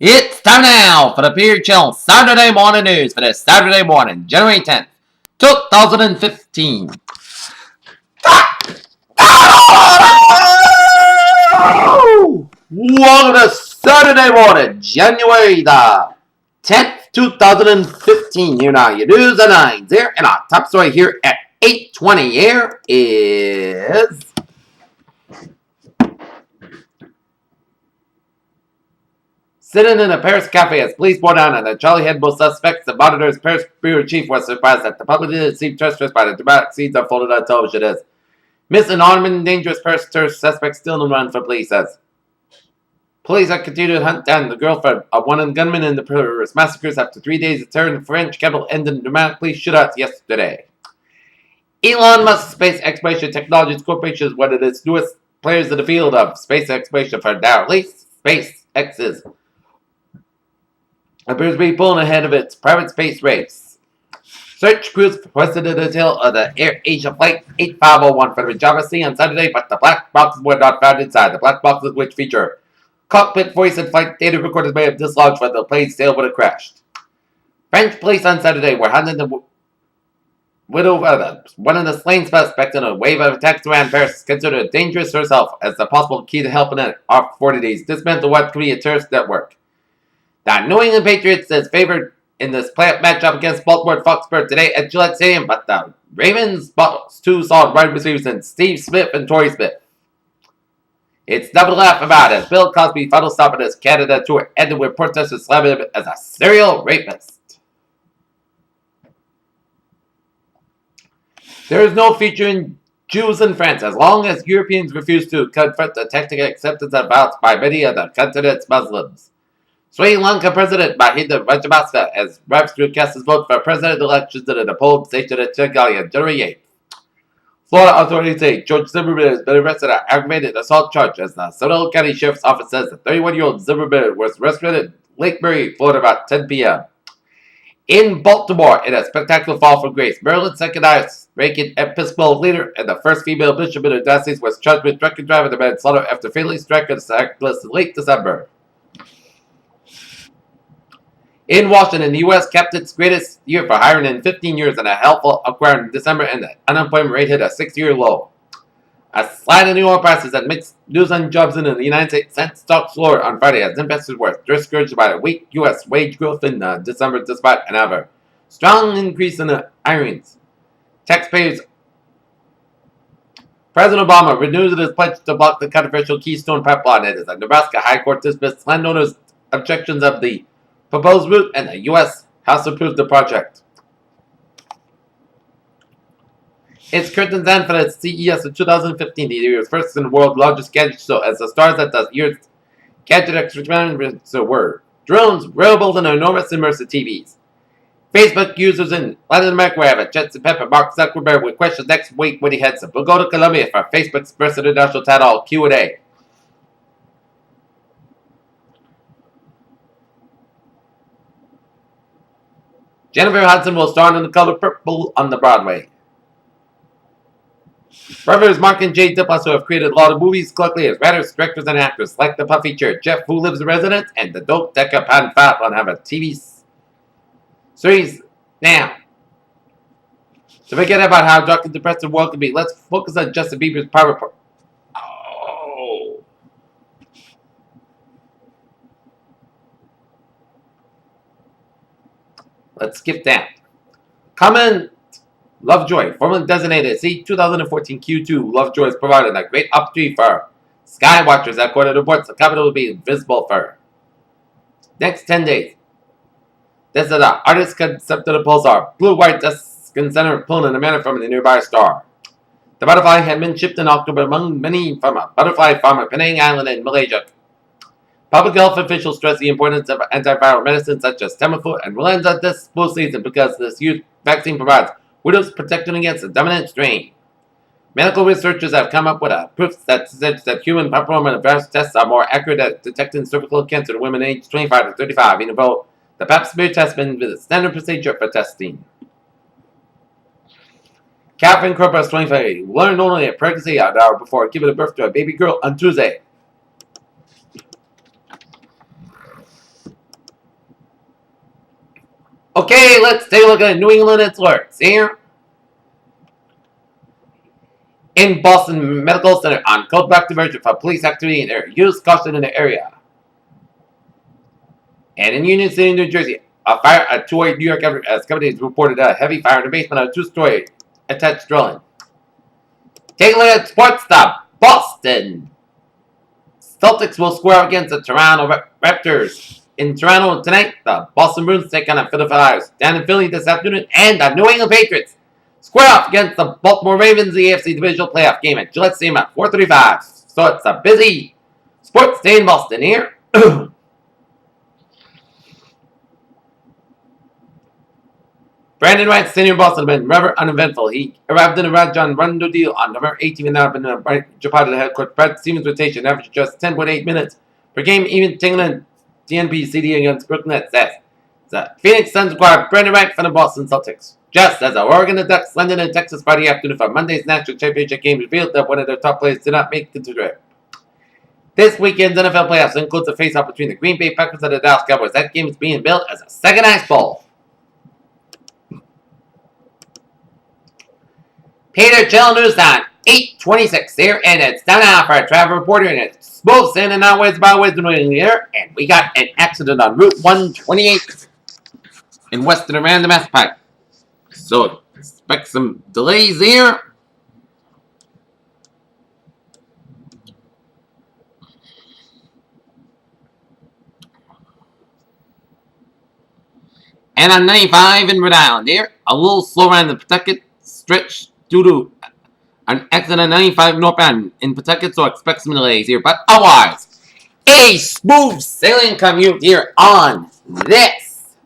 It's time now for the Peer Chill Saturday Morning News for this Saturday morning, January 10th, 2015. Welcome to Saturday morning, January the 10th, 2015. Here now, your news and nines here, and our top story here at 8:20 here is... Sitting in a Paris cafe as police bore down on the Charlie Hebdo suspects, the Monitor's Paris bureau chief was surprised that the public didn't seem trespassed by the dramatic scenes unfolded on television as missing armed and dangerous Paris terrorist suspects still on the run for police says. Police are continuing to hunt down the girlfriend of one of the gunmen in the Paris massacres after 3 days of terror in the French capital ended in dramatic police shootouts yesterday. Elon Musk's Space Exploration Technologies Corporation is one of its newest players in the field of space exploration for now. At least SpaceX's appears to be pulling ahead of its private space race. Search crews requested a detail of the Air Asia Flight 8501 from the Java Sea on Saturday, but the black boxes were not found inside. The black boxes, which feature cockpit voice and flight data recorders, may have dislodged when the plane sailed when it crashed. French police on Saturday were hunting the widow of one of the slain suspects in a wave of attacks around Paris, considered dangerous herself as the possible key to helping it off 40 days dismantle what could be a terrorist network. The New England Patriots is favored in this playoff matchup against Baltimore at Foxborough today at Gillette Stadium, but the Ravens lost two solid wide receivers in Steve Smith and Torrey Smith. It's nothing to laugh about as Bill Cosby's final stop on his Canada tour ended with protesters slamming him as a serial rapist. There is no featuring Jews in France as long as Europeans refuse to confront the tactical acceptance of violence by many of the continent's Muslims. Sri Lanka President Mahinda Rajapaksa has arrived to cast his vote for president elections in a poll station at Chigali on January 8th. Florida authorities say George Zimmerman has been arrested on aggravated assault charge as the Seminole County Sheriff's Office says the 31-year-old Zimmerman was arrested in Lake Murray, Florida about 10 p.m. In Baltimore, in a spectacular fall from grace, Maryland's second-highest-ranking Episcopal leader and the first female bishop in the diocese was charged with drunk driving and manslaughter after fatally striking a cyclist in late December. In Washington, the U.S. kept its greatest year for hiring in 15 years and a helpful acquired in December, and the unemployment rate hit a 6-year low. A slide in new oil prices and mixed news on jobs in the United States sent stocks lower on Friday as investors were discouraged by a weak U.S. wage growth in December despite another strong increase in the hirings. Taxpayers. President Obama renews his pledge to block the controversial Keystone Pipeline as the Nebraska High Court dismissed landowners' objections of the proposed route, and the U.S. House approved the project. It's curtains end for the CES of 2015, the year's first and world's largest gadget show, as the stars at the year's gadget experiments were drones, wearables, and enormous immersive TVs. Facebook users in Latin America will have a chance to pepper Mark Zuckerberg with questions next week when he heads to Bogota, Colombia for Facebook's first international town hall Q&A. Jennifer Hudson will star in The Color Purple on the Broadway. Brothers Mark and Jay Duplass, who have created a lot of movies collectively as writers, directors, and actors, like The Puffy Chair, Jeff, Who Lives in Residence, and The Dope Deca Pan Fat on have a TV series now. To forget about how dark and depressed the world can be, let's focus on Justin Bieber's private part. Oh. Let's skip that. Comment Lovejoy, formerly designated C 2014 Q2. Lovejoy has provided a great opportunity for sky watchers. According to reports, the capital will be invisible for next 10 days. This is the artist's concept of the pulsar. Blue-white Tuscan center pulling in a manner from a nearby star. The butterfly had been shipped in October among many from a butterfly farm at Penang Island in Malaysia. Public health officials stress the importance of antiviral medicines such as Tamiflu and Relenza this flu season because this youth vaccine provides widows protection against the dominant strain. Medical researchers have come up with a proof that suggests that human papillomavirus tests are more accurate at detecting cervical cancer in women aged 25 to 35, even though the Pap smear test has been the standard procedure for testing. Catherine Corpus, 25, learned only a pregnancy an hour before giving birth to a baby girl on Tuesday. Okay, let's take a look at New England alerts here. In Boston Medical Center on code black diversion for police activity in area. Use caution in the area. And in Union City, New Jersey, a fire at 208 New York companies reported a heavy fire in the basement of a two-story attached dwelling. Take a look at Sports Stop. Boston. Celtics will square against the Toronto Raptors. In Toronto tonight, the Boston Bruins take on the Philadelphia Flyers. Down in Philly this afternoon, and the New England Patriots square off against the Baltimore Ravens, the AFC Divisional Playoff game at Gillette Stadium at 4:35. So it's a busy sports day in Boston here. Brandon Wright's tenure in Boston has been rather uneventful. He arrived in a Rod John Rondo deal on November 18th and now been a Japan head coach Brad Stevens' rotation, averaged just 10.8 minutes per game, even taking a DNP CD against Brooklyn Nets. The Phoenix Suns acquired Brandon Wright from the Boston Celtics. Just as the Oregon Ducks landed in Texas Friday afternoon for Monday's national championship game, revealed that one of their top players did not make it to the trip. This weekend's NFL playoffs includes a face-off between the Green Bay Packers and the Dallas Cowboys. That game is being billed as a second ice bowl. Peter Chillen's on 8:26 here, and it's down now for a travel reporter, and it's both saying and not ways about ways doing here, and we got an accident on Route 128 in western Aranda, Massachusetts. So expect some delays here. And on 95 in Rhode Island here, a little slower on the Pawtucket stretch due to an accident on 95 northbound in Pawtucket, so expect some delays here. But otherwise, a smooth sailing commute here on this.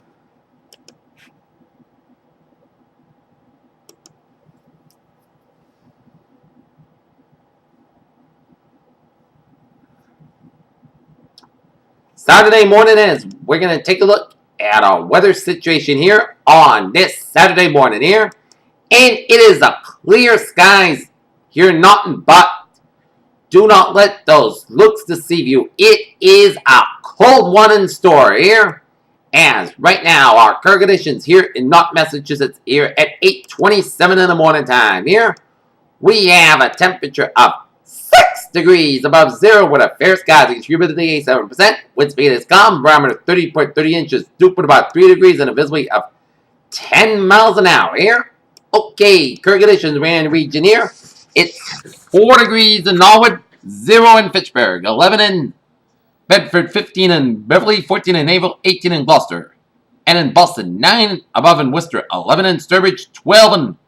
Saturday morning is we're going to take a look at our weather situation here on this Saturday morning here. And it is a clear skies here, nothing but do not let those looks deceive you. It is a cold one in store here. As right now, our current conditions here in North Massachusetts here at 8:27 in the morning time here. We have a temperature of 6 degrees above zero with a fair skies, humidity 87%. Wind speed is calm, barometer 30.30 inches, dew with about 3 degrees and a visibility of 10 miles an hour here. Okay, current conditions around the region here. It's 4 degrees in Norwood, 0 in Fitchburg, 11 in Bedford, 15 in Beverly, 14 in Naval, 18 in Gloucester. And in Boston, 9 above in Worcester, 11 in Sturbridge, 12 in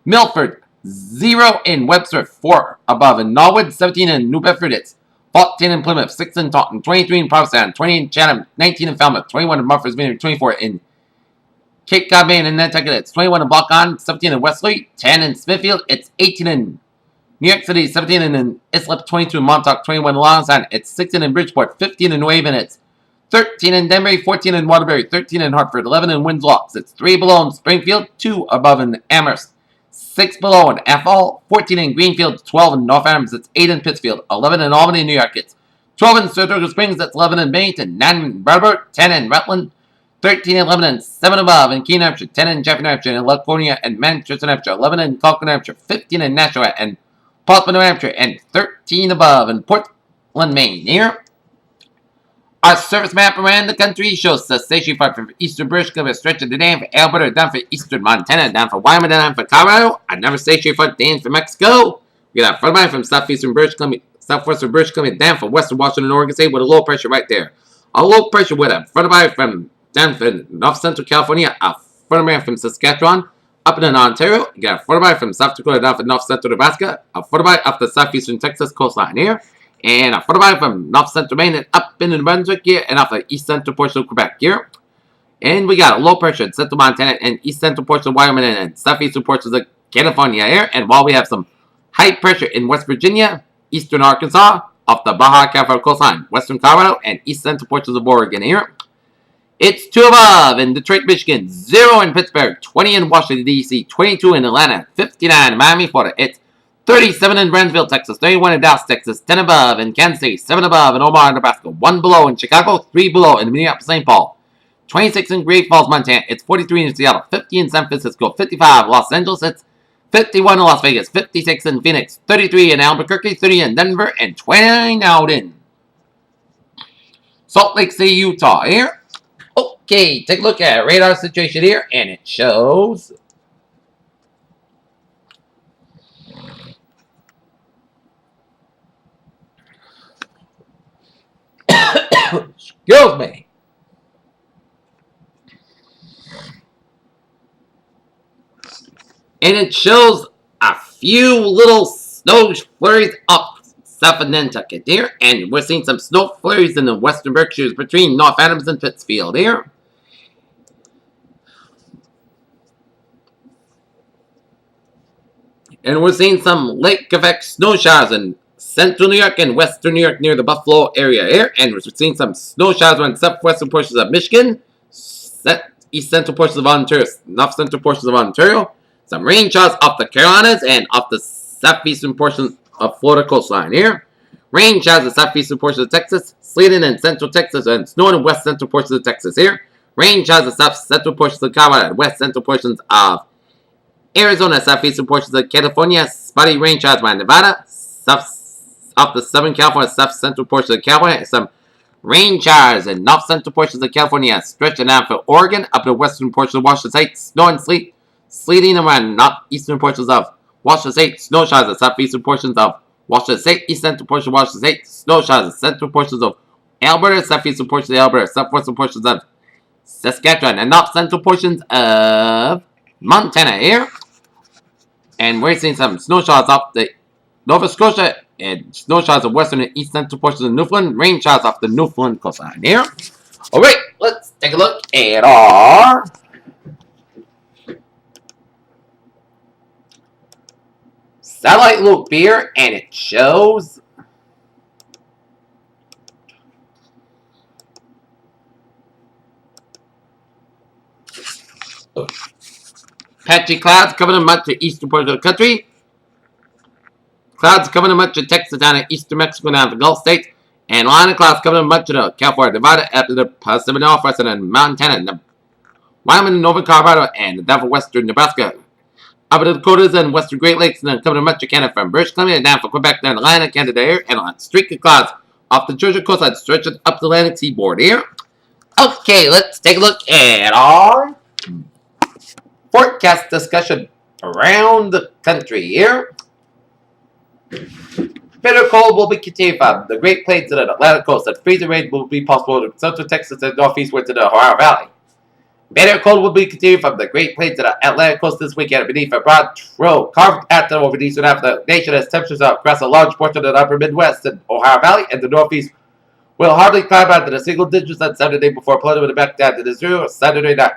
Milford, 0 in Webster, 4 above in Norwood, 17 in New Bedford, it's 14 in Plymouth, 6 in Taunton, 23 in Provincetown, 20 in Chatham, 19 in Falmouth, 21 in Martha's Vineyard, 24 in Cape Cod, Maine, and Nantucket, it's 21 in Block-On, 17 in Wesley, 10 in Smithfield, it's 18 in New York City, 17 in Islip, 22 in Montauk, 21 in Long Island, it's 16 in Bridgeport, 15 in New Haven, it's 13 in Denbury, 14 in Waterbury, 13 in Hartford, 11 in Winslow, it's 3 below in Springfield, 2 above in Amherst, 6 below in Athol, 14 in Greenfield, 12 in North Adams, it's 8 in Pittsfield, 11 in Albany, New York, it's 12 in Saratoga Springs, that's 11 in Bennington, 9 in Brattleboro, 10 in Rutland, 13 in Lebanon, 7 above in Keene, Hampshire, 10 in Chaffey, New Hampshire, and Laconia and Manchester, New Hampshire, 11 in Concord, New Hampshire, 15 in Nashua and Portsmouth, New Hampshire, and 13 above in Portland, Maine. Here, our service map around the country shows the station part from eastern British Columbia, stretching down for Alberta, down for eastern Montana, down for Wyoming, down for Colorado. Another station front down for Mexico. We got a front line from southeastern British Columbia, southwestern British Columbia, down for western Washington, Oregon State, with a low pressure right there. A low pressure with a front line from down for North Central California, a front line from Saskatchewan, up in Ontario. You got a front line from South Dakota down for North Central Nebraska, a front line up the southeastern Texas coastline here, and a front line from North Central Maine and up in New Brunswick here, and off the east central portion of Quebec here. And we got a low pressure in central Montana and east central portion of Wyoming and southeastern portions of California here. And while we have some high pressure in West Virginia, eastern Arkansas, off the Baja California coastline, western Colorado, and east central portions of Oregon here. It's 2 above in Detroit, Michigan, 0 in Pittsburgh, 20 in Washington, D.C., 22 in Atlanta, 59 in Miami, Florida. It's 37 in Brownsville, Texas, 31 in Dallas, Texas, 10 above in Kansas City, 7 above in Omaha, Nebraska, 1 below in Chicago, 3 below in Minneapolis, St. Paul, 26 in Great Falls, Montana. It's 43 in Seattle, 50 in San Francisco, 55 in Los Angeles. It's 51 in Las Vegas, 56 in Phoenix, 33 in Albuquerque, 30 in Denver, and 29 out in Salt Lake City, Utah. Here. Okay, take a look at radar situation here, and it shows excuse me. And it shows a few little snow flurries up south of Nantucket here, and we're seeing some snow flurries in the western Berkshires between North Adams and Pittsfield here. And we're seeing some lake effect snow showers in central New York and western New York near the Buffalo area here. And we're seeing some snow showers on southwestern portions of Michigan, east central portions of Ontario, north central portions of Ontario. Some rain showers off the Carolinas and off the southeastern portions of Florida coastline here. Rain showers in the southeastern portions of Texas, sleeting in central Texas, and snowing in west central portions of Texas here. Rain showers in south central portions of Colorado and west central portions of Arizona, southeastern portions of California, spotty rain showers by Nevada, off the southern California, south central portions of California, some rain showers in north central portions of California, stretching down for Oregon, up the western portions of Washington State, snow and sleeting around northeastern portions of Washington State, snow showers in southeastern portions of Washington State, east central portions of Washington State, snow showers in central portions of Alberta, southeastern portions of Alberta, southwestern portions of Saskatchewan, and north central portions of Montana here. And we're seeing some snow showers off the Nova Scotia and snow showers of western and east central portions of Newfoundland, rain showers off the Newfoundland coastline here. Alright, let's take a look at our satellite loop here, and it shows patchy clouds covering much of the eastern part of the country. Clouds covering much of Texas down in eastern Mexico down to the Gulf States. And line of clouds covering much of the California, Nevada, up to the Pacific Northwest and Montana, Wyoming, Northern Colorado, and the down for western Nebraska. Up to the Dakotas and western Great Lakes, and then covering much of Canada from British Columbia down for Quebec, down the line of Canada here, and a streak of clouds off the Georgia coastline stretching up the Atlantic seaboard here. Okay, let's take a look at our forecast discussion around the country here. Bitter cold will be continued from the Great Plains to the Atlantic coast, and freezing rain will be possible in central Texas and northeastward to the Ohio Valley. Bitter cold will be continued from the Great Plains to the Atlantic coast this weekend beneath a broad trail carved at the over the eastern half of the nation as temperatures across a large portion of the upper Midwest and Ohio Valley and the Northeast will hardly climb out to the single digits on Saturday before plummeting back down to the zero Saturday night.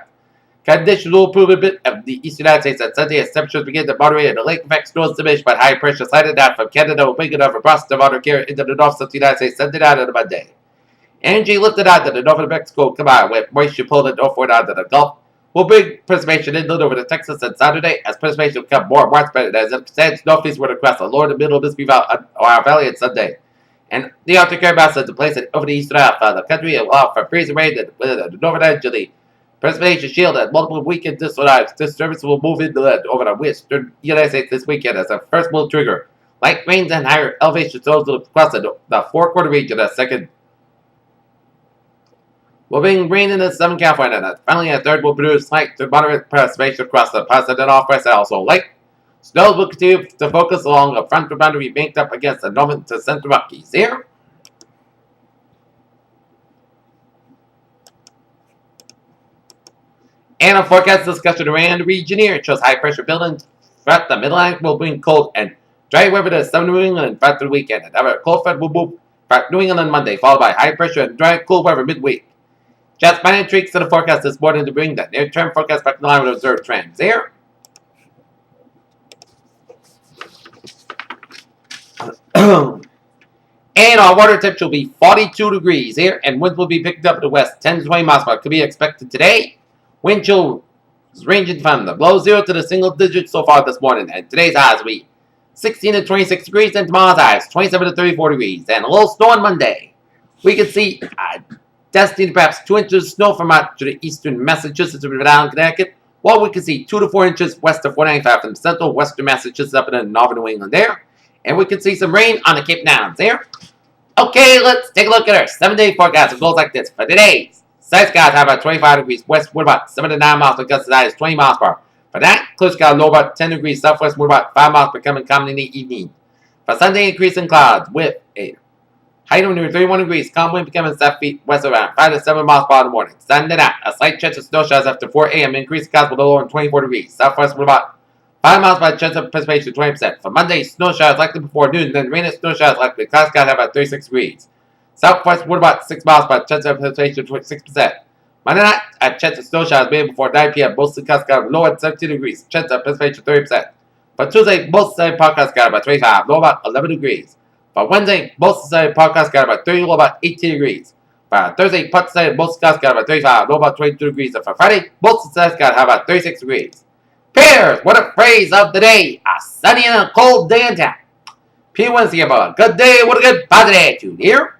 Conditions will improve a bit of the eastern United States on Sunday as temperatures begin to moderate and the lake effect snows diminish, but high pressure sliding down from Canada will bring enough across the water carrier into the north central United States Sunday night on Monday. Energy lifted out to the north of Mexico will come out with moisture pulled northward out to the Gulf will bring precipitation inland over to Texas on Saturday as precipitation will become more widespread as it extends northeastward across the lower and middle Mississippi Ohio Valley on Sunday. And the Arctic air mass is in place over the eastern half of the country and allow for freezing rain and the northern edge of the precipitation shield and multiple weekend disturbances will move inland over the western United States this weekend as a first will trigger. Light rains and higher elevation zones will across the four-quarter region as second will bring rain in the southern California. And finally, a third will produce light to moderate precipitation across the Pacific Northwest and also lake. Snows will continue to focus along a frontal boundary banked up against the northern to central Rockies here. And a forecast discussion around the region here. It shows high pressure building throughout the Mid-Atlantic will bring cold and dry weather to southern New England throughout the weekend. And a cold front will move throughout New England Monday, followed by high pressure and dry cool weather midweek. Just minor tweaks to the forecast this morning to bring the near-term forecast back in line with observed trends here. And our water temperature will be 42 degrees here, and winds will be picked up in the west, 10 to 20 miles per hour. Could be expected today. Wind chill is ranging from the below zero to the single digits so far this morning, and today's highs will be 16 to 26 degrees, and tomorrow's highs 27 to 34 degrees, and a little snow on Monday. We can see Destiny to perhaps 2 inches of snow from out to the eastern Massachusetts and Rhode Island, Connecticut. While we can see 2 to 4 inches west of 495 from central western Massachusetts up in the northern New England there. And we can see some rain on the Cape Downs there. Okay, let's take a look at our 7-day forecast. It goes like this. For today's sunny skies have about 25 degrees west, wind about 7 to 9 miles per gust, is 20 miles per hour. For that, clear skies low about 10 degrees southwest, wind about 5 miles per coming common in the evening. For Sunday, increase in clouds with a height of near 31 degrees, calm wind becoming southwest around 5 to 7 miles per hour in the morning. Sunday night, a slight chance of snow showers after 4 a.m. Increase in clouds with a low of 24 degrees. Southwest wind about 5 miles by chance of precipitation 20%. For Monday, snow showers likely before noon, then rain and snow showers likely. Clouds skies have about 36 degrees. Southwest wind about 6 miles by chance of precipitation 26%. Monday night, a chance of snow showers maybe before 9 p.m. Mostly clouds skies low at 17 degrees. Chance of precipitation 30%. For Tuesday, most sunny podcast skies about 25, low about 11 degrees. For Wednesday, most sunny podcast skies about 30, low about 18 degrees. For Thursday, part sunny, most skies skies about 35, low about 22 degrees. And for Friday, most sunny skies have about 36 degrees. Pairs, what a phrase of the day. A sunny and a cold day in town. P. Wednesday about a good day, what a good positive attitude here.